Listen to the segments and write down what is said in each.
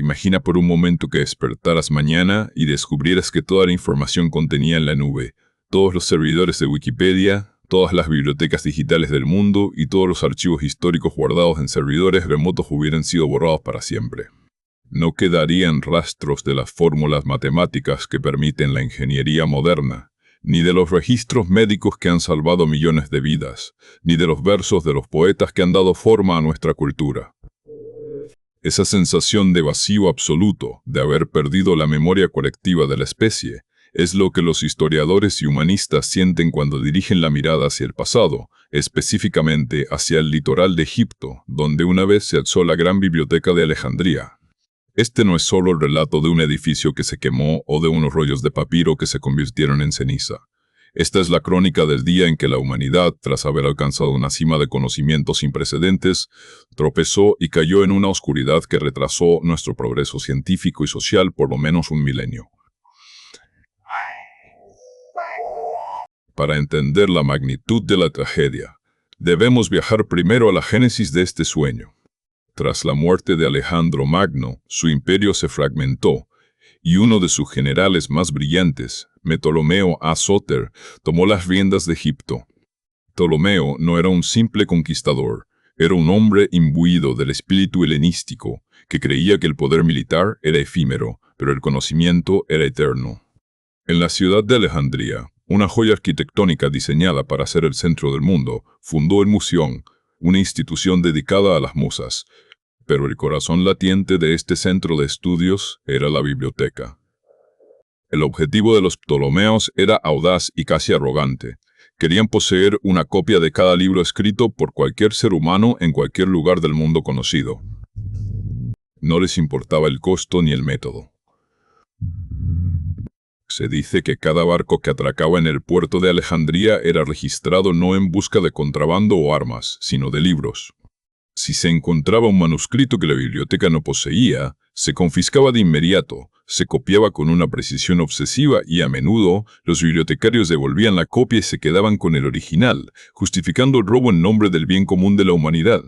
Imagina por un momento que despertaras mañana y descubrieras que toda la información contenida en la nube, todos los servidores de Wikipedia, todas las bibliotecas digitales del mundo y todos los archivos históricos guardados en servidores remotos hubieran sido borrados para siempre. No quedarían rastros de las fórmulas matemáticas que permiten la ingeniería moderna, ni de los registros médicos que han salvado millones de vidas, ni de los versos de los poetas que han dado forma a nuestra cultura. Esa sensación de vacío absoluto, de haber perdido la memoria colectiva de la especie, es lo que los historiadores y humanistas sienten cuando dirigen la mirada hacia el pasado, específicamente hacia el litoral de Egipto, donde una vez se alzó la gran biblioteca de Alejandría. Este no es solo el relato de un edificio que se quemó o de unos rollos de papiro que se convirtieron en ceniza. Esta es la crónica del día en que la humanidad, tras haber alcanzado una cima de conocimiento sin precedentes, tropezó y cayó en una oscuridad que retrasó nuestro progreso científico y social por lo menos un milenio. Para entender la magnitud de la tragedia, debemos viajar primero a la génesis de este sueño. Tras la muerte de Alejandro Magno, su imperio se fragmentó, y uno de sus generales más brillantes, Ptolomeo A. Soter, tomó las riendas de Egipto. Ptolomeo no era un simple conquistador, era un hombre imbuido del espíritu helenístico, que creía que el poder militar era efímero, pero el conocimiento era eterno. En la ciudad de Alejandría, una joya arquitectónica diseñada para ser el centro del mundo, fundó el Museón, una institución dedicada a las musas, pero el corazón latiente de este centro de estudios era la biblioteca. El objetivo de los Ptolomeos era audaz y casi arrogante. Querían poseer una copia de cada libro escrito por cualquier ser humano en cualquier lugar del mundo conocido. No les importaba el costo ni el método. Se dice que cada barco que atracaba en el puerto de Alejandría era registrado no en busca de contrabando o armas, sino de libros. Si se encontraba un manuscrito que la biblioteca no poseía, se confiscaba de inmediato, se copiaba con una precisión obsesiva y a menudo los bibliotecarios devolvían la copia y se quedaban con el original, justificando el robo en nombre del bien común de la humanidad.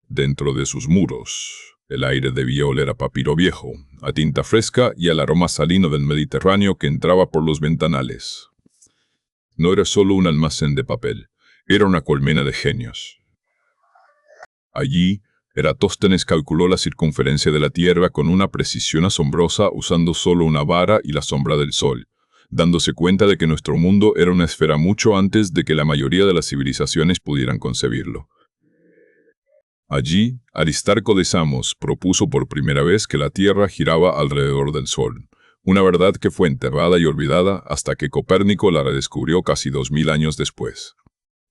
Dentro de sus muros, el aire debía oler a papiro viejo, a tinta fresca y al aroma salino del Mediterráneo que entraba por los ventanales. No era solo un almacén de papel, era una colmena de genios. Allí, Eratóstenes calculó la circunferencia de la Tierra con una precisión asombrosa usando solo una vara y la sombra del Sol, dándose cuenta de que nuestro mundo era una esfera mucho antes de que la mayoría de las civilizaciones pudieran concebirlo. Allí, Aristarco de Samos propuso por primera vez que la Tierra giraba alrededor del Sol, una verdad que fue enterrada y olvidada hasta que Copérnico la redescubrió casi 2000 años después.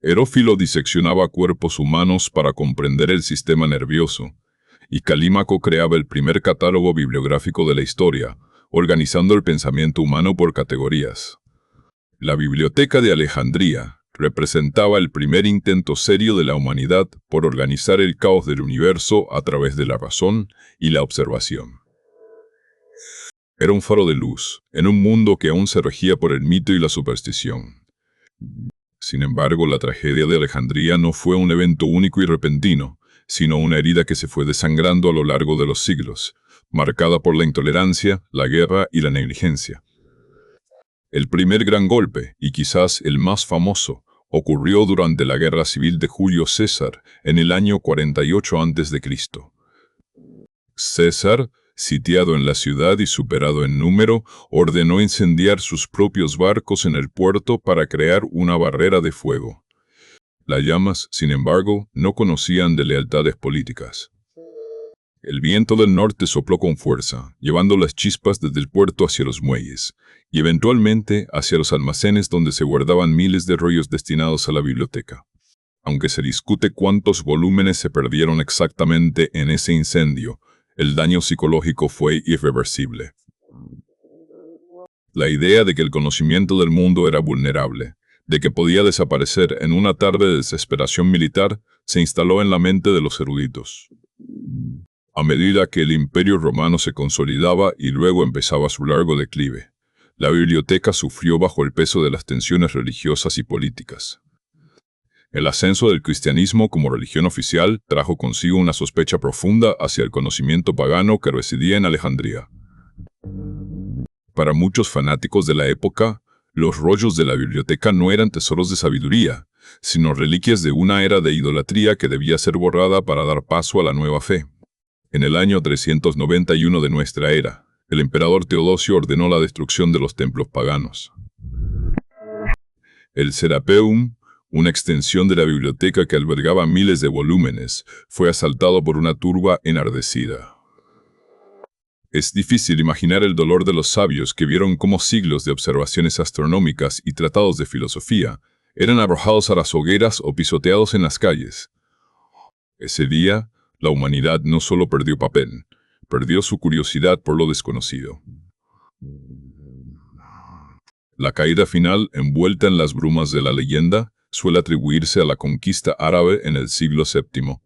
Herófilo diseccionaba cuerpos humanos para comprender el sistema nervioso, y Calímaco creaba el primer catálogo bibliográfico de la historia, organizando el pensamiento humano por categorías. La Biblioteca de Alejandría representaba el primer intento serio de la humanidad por organizar el caos del universo a través de la razón y la observación. Era un faro de luz, en un mundo que aún se regía por el mito y la superstición. Sin embargo, la tragedia de Alejandría no fue un evento único y repentino, sino una herida que se fue desangrando a lo largo de los siglos, marcada por la intolerancia, la guerra y la negligencia. El primer gran golpe, y quizás el más famoso, ocurrió durante la guerra civil de Julio César en el año 48 a.C. César, sitiado en la ciudad y superado en número, ordenó incendiar sus propios barcos en el puerto para crear una barrera de fuego. Las llamas, sin embargo, no conocían de lealtades políticas. El viento del norte sopló con fuerza, llevando las chispas desde el puerto hacia los muelles, y eventualmente hacia los almacenes donde se guardaban miles de rollos destinados a la biblioteca. Aunque se discute cuántos volúmenes se perdieron exactamente en ese incendio, el daño psicológico fue irreversible. La idea de que el conocimiento del mundo era vulnerable, de que podía desaparecer en una tarde de desesperación militar, se instaló en la mente de los eruditos. A medida que el Imperio Romano se consolidaba y luego empezaba su largo declive, la biblioteca sufrió bajo el peso de las tensiones religiosas y políticas. El ascenso del cristianismo como religión oficial trajo consigo una sospecha profunda hacia el conocimiento pagano que residía en Alejandría. Para muchos fanáticos de la época, los rollos de la biblioteca no eran tesoros de sabiduría, sino reliquias de una era de idolatría que debía ser borrada para dar paso a la nueva fe. En el año 391 de nuestra era, el emperador Teodosio ordenó la destrucción de los templos paganos. El Serapeum, una extensión de la biblioteca que albergaba miles de volúmenes, fue asaltado por una turba enardecida. Es difícil imaginar el dolor de los sabios que vieron cómo siglos de observaciones astronómicas y tratados de filosofía eran arrojados a las hogueras o pisoteados en las calles. Ese día, la humanidad no solo perdió papel, perdió su curiosidad por lo desconocido. La caída final, envuelta en las brumas de la leyenda, suele atribuirse a la conquista árabe en el siglo VII.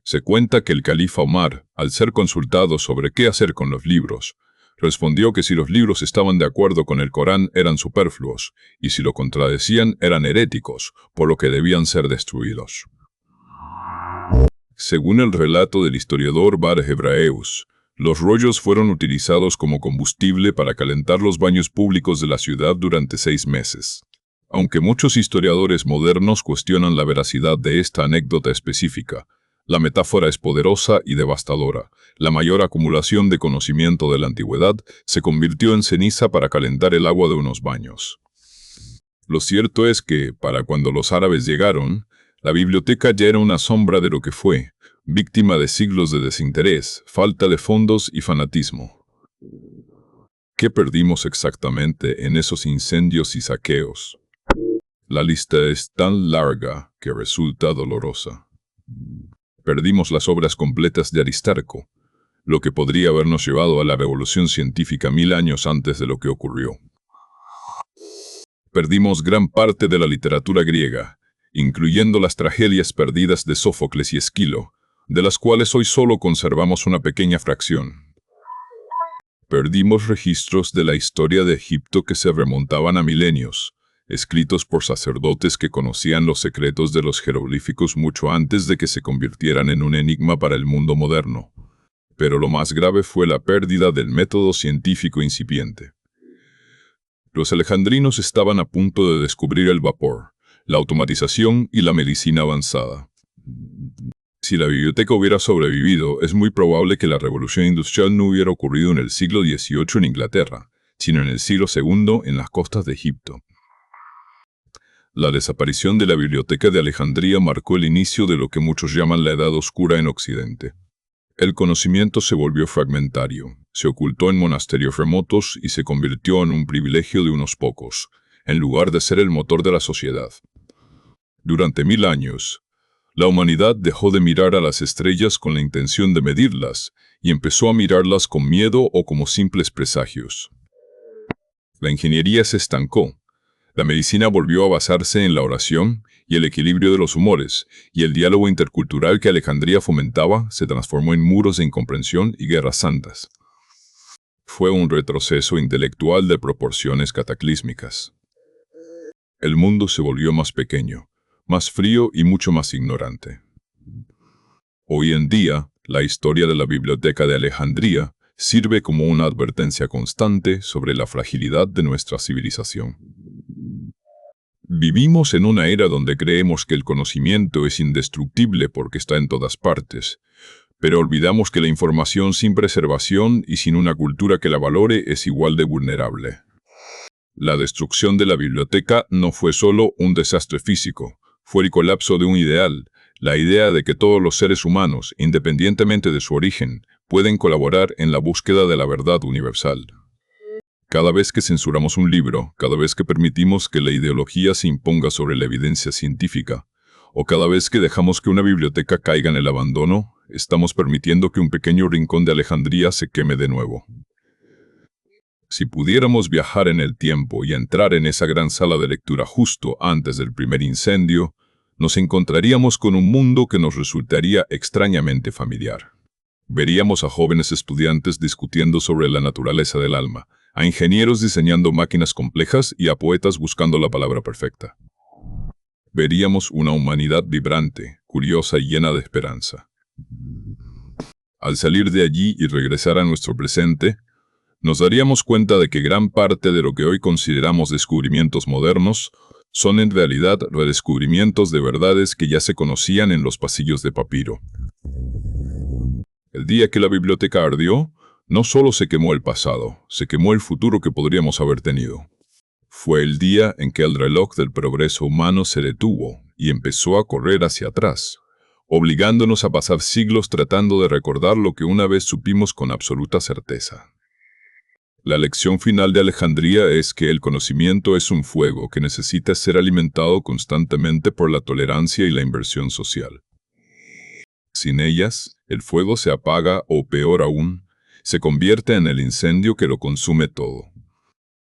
Se cuenta que el califa Omar, al ser consultado sobre qué hacer con los libros, respondió que si los libros estaban de acuerdo con el Corán eran superfluos, y si lo contradecían eran heréticos, por lo que debían ser destruidos. Según el relato del historiador Bar Hebraeus, los rollos fueron utilizados como combustible para calentar los baños públicos de la ciudad durante 6 meses. Aunque muchos historiadores modernos cuestionan la veracidad de esta anécdota específica, la metáfora es poderosa y devastadora. La mayor acumulación de conocimiento de la antigüedad se convirtió en ceniza para calentar el agua de unos baños. Lo cierto es que, para cuando los árabes llegaron, la biblioteca ya era una sombra de lo que fue, víctima de siglos de desinterés, falta de fondos y fanatismo. ¿Qué perdimos exactamente en esos incendios y saqueos? La lista es tan larga que resulta dolorosa. Perdimos las obras completas de Aristarco, lo que podría habernos llevado a la revolución científica 1000 años antes de lo que ocurrió. Perdimos gran parte de la literatura griega, incluyendo las tragedias perdidas de Sófocles y Esquilo, de las cuales hoy solo conservamos una pequeña fracción. Perdimos registros de la historia de Egipto que se remontaban a milenios, escritos por sacerdotes que conocían los secretos de los jeroglíficos mucho antes de que se convirtieran en un enigma para el mundo moderno. Pero lo más grave fue la pérdida del método científico incipiente. Los alejandrinos estaban a punto de descubrir el vapor, la automatización y la medicina avanzada. Si la biblioteca hubiera sobrevivido, es muy probable que la revolución industrial no hubiera ocurrido en el siglo XVIII en Inglaterra, sino en el siglo II en las costas de Egipto. La desaparición de la biblioteca de Alejandría marcó el inicio de lo que muchos llaman la Edad Oscura en Occidente. El conocimiento se volvió fragmentario, se ocultó en monasterios remotos y se convirtió en un privilegio de unos pocos, en lugar de ser el motor de la sociedad. Durante 1000 años, la humanidad dejó de mirar a las estrellas con la intención de medirlas y empezó a mirarlas con miedo o como simples presagios. La ingeniería se estancó. La medicina volvió a basarse en la oración y el equilibrio de los humores, y el diálogo intercultural que Alejandría fomentaba se transformó en muros de incomprensión y guerras santas. Fue un retroceso intelectual de proporciones cataclísmicas. El mundo se volvió más pequeño, más frío y mucho más ignorante. Hoy en día, la historia de la Biblioteca de Alejandría sirve como una advertencia constante sobre la fragilidad de nuestra civilización. Vivimos en una era donde creemos que el conocimiento es indestructible porque está en todas partes, pero olvidamos que la información sin preservación y sin una cultura que la valore es igual de vulnerable. La destrucción de la biblioteca no fue solo un desastre físico, fue el colapso de un ideal, la idea de que todos los seres humanos, independientemente de su origen, pueden colaborar en la búsqueda de la verdad universal. Cada vez que censuramos un libro, cada vez que permitimos que la ideología se imponga sobre la evidencia científica, o cada vez que dejamos que una biblioteca caiga en el abandono, estamos permitiendo que un pequeño rincón de Alejandría se queme de nuevo. Si pudiéramos viajar en el tiempo y entrar en esa gran sala de lectura justo antes del primer incendio, nos encontraríamos con un mundo que nos resultaría extrañamente familiar. Veríamos a jóvenes estudiantes discutiendo sobre la naturaleza del alma, a ingenieros diseñando máquinas complejas y a poetas buscando la palabra perfecta. veríamos una humanidad vibrante, curiosa y llena de esperanza. Al salir de allí y regresar a nuestro presente, nos daríamos cuenta de que gran parte de lo que hoy consideramos descubrimientos modernos son en realidad redescubrimientos de verdades que ya se conocían en los pasillos de papiro. El día que la biblioteca ardió, no solo se quemó el pasado, se quemó el futuro que podríamos haber tenido. Fue el día en que el reloj del progreso humano se detuvo y empezó a correr hacia atrás, obligándonos a pasar siglos tratando de recordar lo que una vez supimos con absoluta certeza. La lección final de Alejandría es que el conocimiento es un fuego que necesita ser alimentado constantemente por la tolerancia y la inversión social. Sin ellas, el fuego se apaga o, peor aún, se convierte en el incendio que lo consume todo.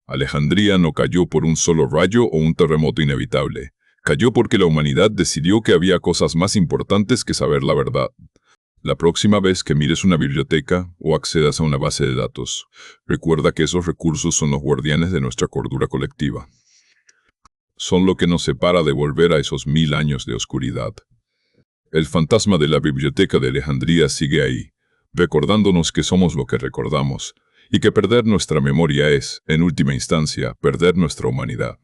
Alejandría no cayó por un solo rayo o un terremoto inevitable. Cayó porque la humanidad decidió que había cosas más importantes que saber la verdad. La próxima vez que mires una biblioteca o accedas a una base de datos, recuerda que esos recursos son los guardianes de nuestra cordura colectiva. Son lo que nos separa de volver a esos 1000 años de oscuridad. El fantasma de la biblioteca de Alejandría sigue ahí, recordándonos que somos lo que recordamos, y que perder nuestra memoria es, en última instancia, perder nuestra humanidad.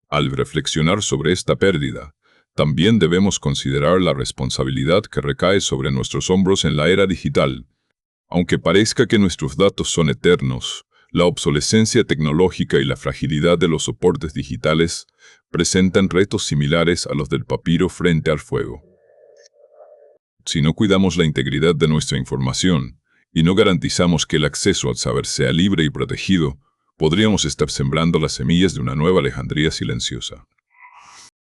Al reflexionar sobre esta pérdida, también debemos considerar la responsabilidad que recae sobre nuestros hombros en la era digital. Aunque parezca que nuestros datos son eternos, la obsolescencia tecnológica y la fragilidad de los soportes digitales presentan retos similares a los del papiro frente al fuego. Si no cuidamos la integridad de nuestra información y no garantizamos que el acceso al saber sea libre y protegido, podríamos estar sembrando las semillas de una nueva Alejandría silenciosa.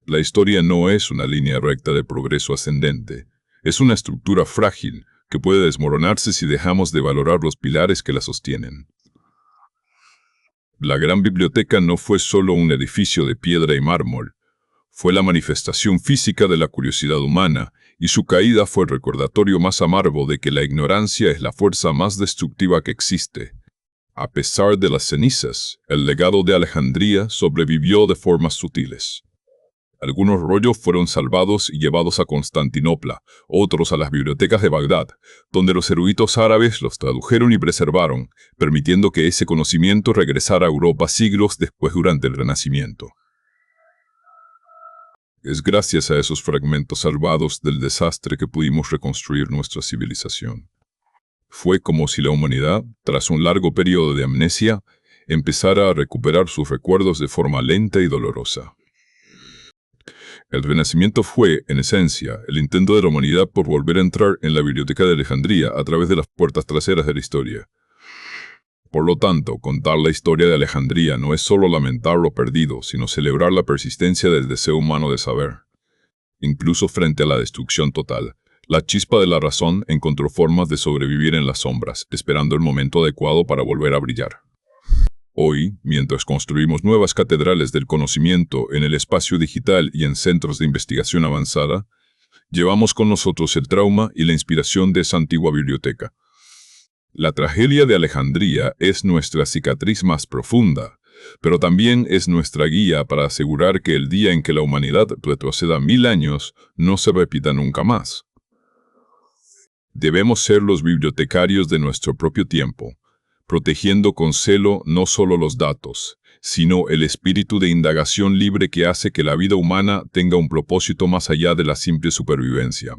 La historia no es una línea recta de progreso ascendente, es una estructura frágil que puede desmoronarse si dejamos de valorar los pilares que la sostienen. La gran biblioteca no fue solo un edificio de piedra y mármol, fue la manifestación física de la curiosidad humana, y su caída fue el recordatorio más amargo de que la ignorancia es la fuerza más destructiva que existe. A pesar de las cenizas, el legado de Alejandría sobrevivió de formas sutiles. Algunos rollos fueron salvados y llevados a Constantinopla, otros a las bibliotecas de Bagdad, donde los eruditos árabes los tradujeron y preservaron, permitiendo que ese conocimiento regresara a Europa siglos después durante el Renacimiento. Es gracias a esos fragmentos salvados del desastre que pudimos reconstruir nuestra civilización. Fue como si la humanidad, tras un largo periodo de amnesia, empezara a recuperar sus recuerdos de forma lenta y dolorosa. El Renacimiento fue, en esencia, el intento de la humanidad por volver a entrar en la Biblioteca de Alejandría a través de las puertas traseras de la historia. Por lo tanto, contar la historia de Alejandría no es solo lamentar lo perdido, sino celebrar la persistencia del deseo humano de saber. Incluso frente a la destrucción total, la chispa de la razón encontró formas de sobrevivir en las sombras, esperando el momento adecuado para volver a brillar. Hoy, mientras construimos nuevas catedrales del conocimiento en el espacio digital y en centros de investigación avanzada, llevamos con nosotros el trauma y la inspiración de esa antigua biblioteca. La tragedia de Alejandría es nuestra cicatriz más profunda, pero también es nuestra guía para asegurar que el día en que la humanidad retroceda 1000 años no se repita nunca más. Debemos ser los bibliotecarios de nuestro propio tiempo, protegiendo con celo no solo los datos, sino el espíritu de indagación libre que hace que la vida humana tenga un propósito más allá de la simple supervivencia.